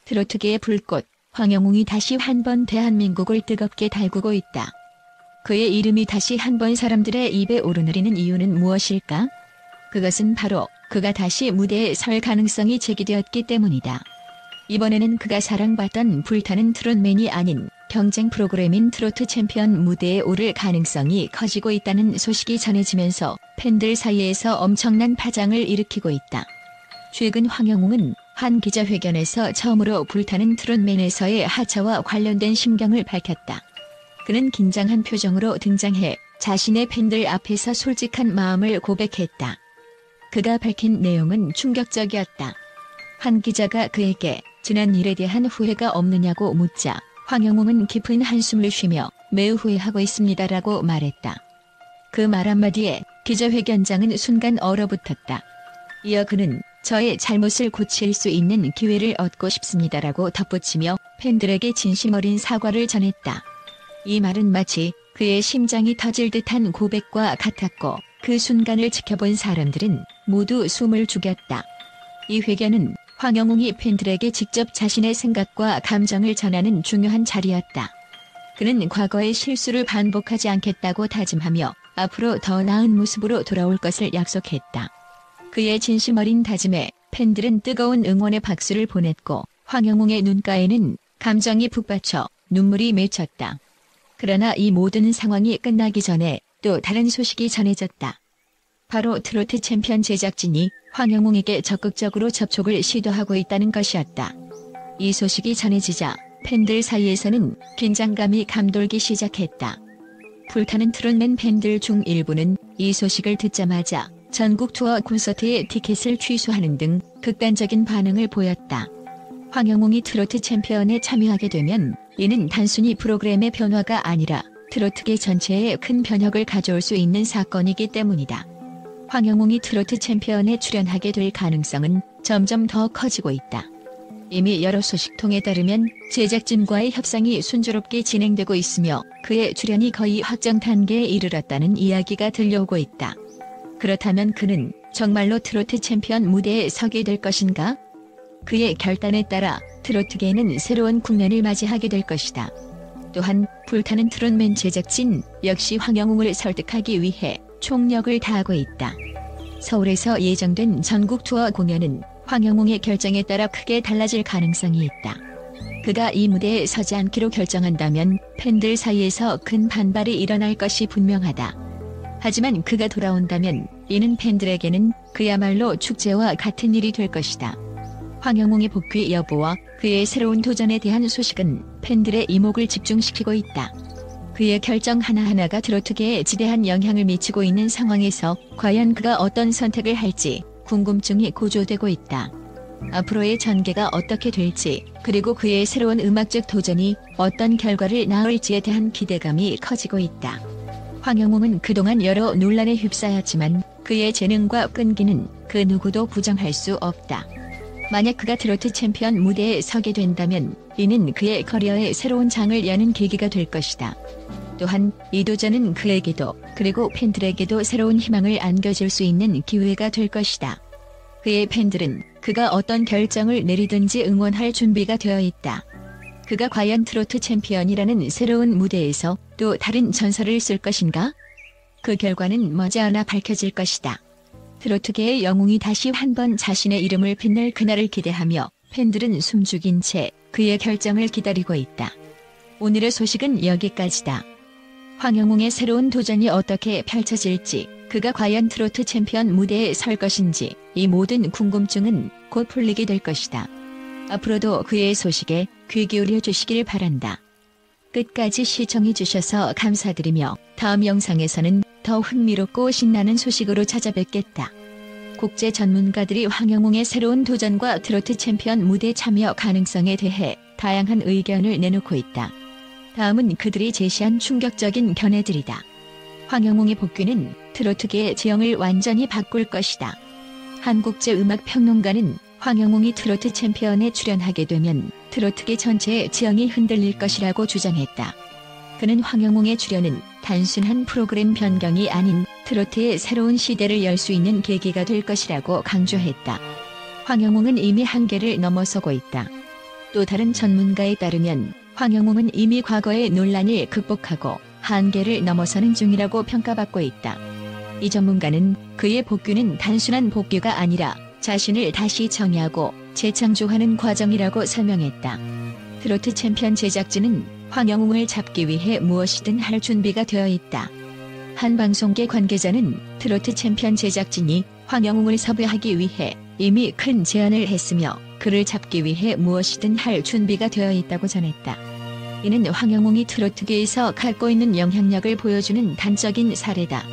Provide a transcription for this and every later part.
트로트계의 불꽃, 황영웅이 다시 한 번 대한민국을 뜨겁게 달구고 있다. 그의 이름이 다시 한 번 사람들의 입에 오르내리는 이유는 무엇일까? 그것은 바로 그가 다시 무대에 설 가능성이 제기되었기 때문이다. 이번에는 그가 사랑받던 불타는 트롯맨이 아닌 경쟁 프로그램인 트로트 챔피언 무대에 오를 가능성이 커지고 있다는 소식이 전해지면서 팬들 사이에서 엄청난 파장을 일으키고 있다. 최근 황영웅은 한 기자회견에서 처음으로 불타는 트롯맨에서의 하차와 관련된 심경을 밝혔다. 그는 긴장한 표정으로 등장해 자신의 팬들 앞에서 솔직한 마음을 고백했다. 그가 밝힌 내용은 충격적이었다. 한 기자가 그에게 지난 일에 대한 후회가 없느냐고 묻자 황영웅은 깊은 한숨을 쉬며 매우 후회하고 있습니다라고 말했다. 그 말 한마디에 기자회견장은 순간 얼어붙었다. 이어 그는 저의 잘못을 고칠 수 있는 기회를 얻고 싶습니다라고 덧붙이며 팬들에게 진심 어린 사과를 전했다. 이 말은 마치 그의 심장이 터질 듯한 고백과 같았고 그 순간을 지켜본 사람들은 모두 숨을 죽였다. 이 회견은 황영웅이 팬들에게 직접 자신의 생각과 감정을 전하는 중요한 자리였다. 그는 과거의 실수를 반복하지 않겠다고 다짐하며 앞으로 더 나은 모습으로 돌아올 것을 약속했다. 그의 진심 어린 다짐에 팬들은 뜨거운 응원의 박수를 보냈고 황영웅의 눈가에는 감정이 북받쳐 눈물이 맺혔다. 그러나 이 모든 상황이 끝나기 전에 또 다른 소식이 전해졌다. 바로 트로트 챔피언 제작진이 황영웅에게 적극적으로 접촉을 시도하고 있다는 것이었다. 이 소식이 전해지자 팬들 사이에서는 긴장감이 감돌기 시작했다. 불타는 트롯맨 팬들 중 일부는 이 소식을 듣자마자 전국 투어 콘서트의 티켓을 취소하는 등 극단적인 반응을 보였다. 황영웅이 트로트 챔피언에 참여하게 되면 이는 단순히 프로그램의 변화가 아니라 트로트계 전체에 큰 변혁을 가져올 수 있는 사건이기 때문이다. 황영웅이 트로트 챔피언에 출연하게 될 가능성은 점점 더 커지고 있다. 이미 여러 소식통에 따르면 제작진과의 협상이 순조롭게 진행되고 있으며 그의 출연이 거의 확정 단계에 이르렀다는 이야기가 들려오고 있다. 그렇다면 그는 정말로 트로트 챔피언 무대에 서게 될 것인가? 그의 결단에 따라 트로트계는 새로운 국면을 맞이하게 될 것이다. 또한 불타는 트롯맨 제작진 역시 황영웅을 설득하기 위해 총력을 다하고 있다. 서울에서 예정된 전국 투어 공연은 황영웅의 결정에 따라 크게 달라질 가능성이 있다. 그가 이 무대에 서지 않기로 결정한다면 팬들 사이에서 큰 반발이 일어날 것이 분명하다. 하지만 그가 돌아온다면 이는 팬들에게는 그야말로 축제와 같은 일이 될 것이다. 황영웅의 복귀 여부와 그의 새로운 도전에 대한 소식은 팬들의 이목을 집중시키고 있다. 그의 결정 하나하나가 트로트계에 지대한 영향을 미치고 있는 상황에서 과연 그가 어떤 선택을 할지 궁금증이 고조되고 있다. 앞으로의 전개가 어떻게 될지 그리고 그의 새로운 음악적 도전이 어떤 결과를 낳을지에 대한 기대감이 커지고 있다. 황영웅은 그동안 여러 논란에 휩싸였지만 그의 재능과 끈기는 그 누구도 부정할 수 없다. 만약 그가 트로트 챔피언 무대에 서게 된다면 이는 그의 커리어의 새로운 장을 여는 계기가 될 것이다. 또한 이 도전은 그에게도 그리고 팬들에게도 새로운 희망을 안겨줄 수 있는 기회가 될 것이다. 그의 팬들은 그가 어떤 결정을 내리든지 응원할 준비가 되어 있다. 그가 과연 트로트 챔피언이라는 새로운 무대에서 또 다른 전설을 쓸 것인가? 그 결과는 머지않아 밝혀질 것이다. 트로트계의 영웅이 다시 한 번 자신의 이름을 빛낼 그날을 기대하며 팬들은 숨죽인 채 그의 결정을 기다리고 있다. 오늘의 소식은 여기까지다. 황영웅의 새로운 도전이 어떻게 펼쳐질지, 그가 과연 트로트 챔피언 무대에 설 것인지 이 모든 궁금증은 곧 풀리게 될 것이다. 앞으로도 그의 소식에 귀 기울여 주시길 바란다. 끝까지 시청해 주셔서 감사드리며 다음 영상에서는 더 흥미롭고 신나는 소식으로 찾아뵙겠다. 국제 전문가들이 황영웅의 새로운 도전과 트로트 챔피언 무대 참여 가능성에 대해 다양한 의견을 내놓고 있다. 다음은 그들이 제시한 충격적인 견해들이다. 황영웅의 복귀는 트로트계의 지형을 완전히 바꿀 것이다. 한국제음악평론가는 황영웅이 트로트 챔피언에 출연하게 되면 트로트계 전체의 지형이 흔들릴 것이라고 주장했다. 그는 황영웅의 출연은 단순한 프로그램 변경이 아닌 트로트의 새로운 시대를 열 수 있는 계기가 될 것이라고 강조했다. 황영웅은 이미 한계를 넘어서고 있다. 또 다른 전문가에 따르면 황영웅은 이미 과거의 논란을 극복하고 한계를 넘어서는 중이라고 평가받고 있다. 이 전문가는 그의 복귀는 단순한 복귀가 아니라 자신을 다시 정의하고 재창조하는 과정이라고 설명했다. 트로트 챔피언 제작진은 황영웅을 잡기 위해 무엇이든 할 준비가 되어 있다. 한 방송계 관계자는 트로트 챔피언 제작진이 황영웅을 섭외하기 위해 이미 큰 제안을 했으며 그를 잡기 위해 무엇이든 할 준비가 되어 있다고 전했다. 이는 황영웅이 트로트계에서 갖고 있는 영향력을 보여주는 단적인 사례다.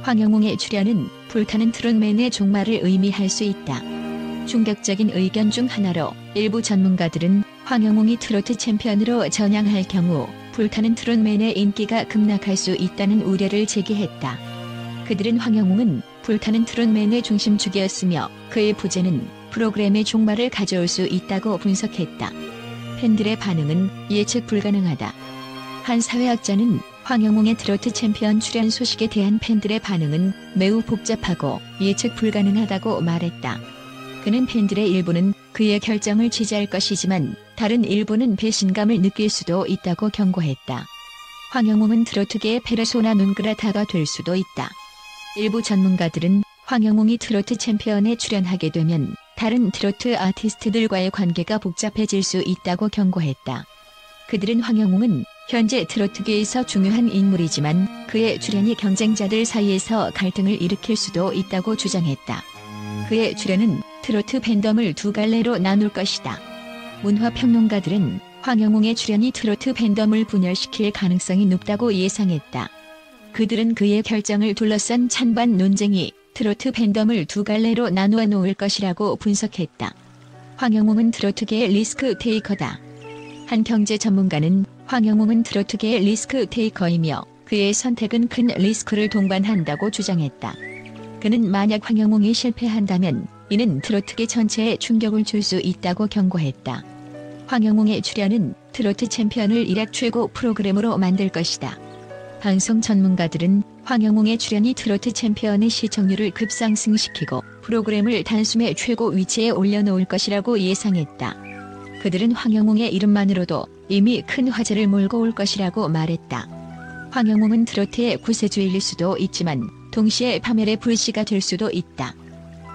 황영웅의 출연은 불타는 트롯맨의 종말을 의미할 수 있다. 충격적인 의견 중 하나로 일부 전문가들은 황영웅이 트로트 챔피언으로 전향할 경우 불타는 트롯맨의 인기가 급락할 수 있다는 우려를 제기했다. 그들은 황영웅은 불타는 트롯맨의 중심축이었으며 그의 부재는 프로그램의 종말을 가져올 수 있다고 분석했다. 팬들의 반응은 예측 불가능하다. 한 사회학자는 황영웅의 트로트 챔피언 출연 소식에 대한 팬들의 반응은 매우 복잡하고 예측 불가능하다고 말했다. 그는 팬들의 일부는 그의 결정을 지지할 것이지만 다른 일부는 배신감을 느낄 수도 있다고 경고했다. 황영웅은 트로트계의 페르소나 논그라타가 될 수도 있다. 일부 전문가들은 황영웅이 트로트 챔피언에 출연하게 되면 다른 트로트 아티스트들과의 관계가 복잡해질 수 있다고 경고했다. 그들은 황영웅은 현재 트로트계에서 중요한 인물이지만 그의 출연이 경쟁자들 사이에서 갈등을 일으킬 수도 있다고 주장했다. 그의 출연은 트로트 팬덤을 두 갈래로 나눌 것이다. 문화평론가들은 황영웅의 출연이 트로트 팬덤을 분열시킬 가능성이 높다고 예상했다. 그들은 그의 결정을 둘러싼 찬반 논쟁이 트로트 팬덤을 두 갈래로 나누어 놓을 것이라고 분석했다. 황영웅은 트로트계의 리스크 테이커다. 한 경제 전문가는 황영웅은 트로트계의 리스크 테이커이며 그의 선택은 큰 리스크를 동반한다고 주장했다. 그는 만약 황영웅이 실패한다면 이는 트로트계 전체에 충격을 줄 수 있다고 경고했다. 황영웅의 출연은 트로트 챔피언을 일약 최고 프로그램으로 만들 것이다. 방송 전문가들은 황영웅의 출연이 트로트 챔피언의 시청률을 급상승시키고 프로그램을 단숨에 최고 위치에 올려놓을 것이라고 예상했다. 그들은 황영웅의 이름만으로도 이미 큰 화제를 몰고 올 것이라고 말했다. 황영웅은 트로트의 구세주일 수도 있지만 동시에 파멸의 불씨가 될 수도 있다.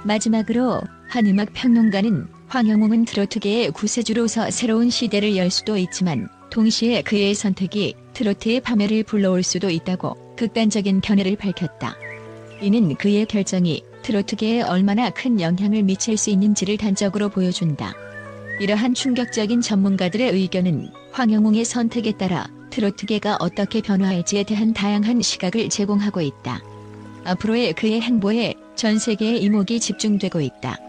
마지막으로 한 음악 평론가는 황영웅은 트로트계의 구세주로서 새로운 시대를 열 수도 있지만 동시에 그의 선택이 트로트의 파멸을 불러올 수도 있다고 극단적인 견해를 밝혔다. 이는 그의 결정이 트로트계에 얼마나 큰 영향을 미칠 수 있는지를 단적으로 보여준다. 이러한 충격적인 전문가들의 의견은 황영웅의 선택에 따라 트로트계가 어떻게 변화할지에 대한 다양한 시각을 제공하고 있다. 앞으로의 그의 행보에 전 세계의 이목이 집중되고 있다.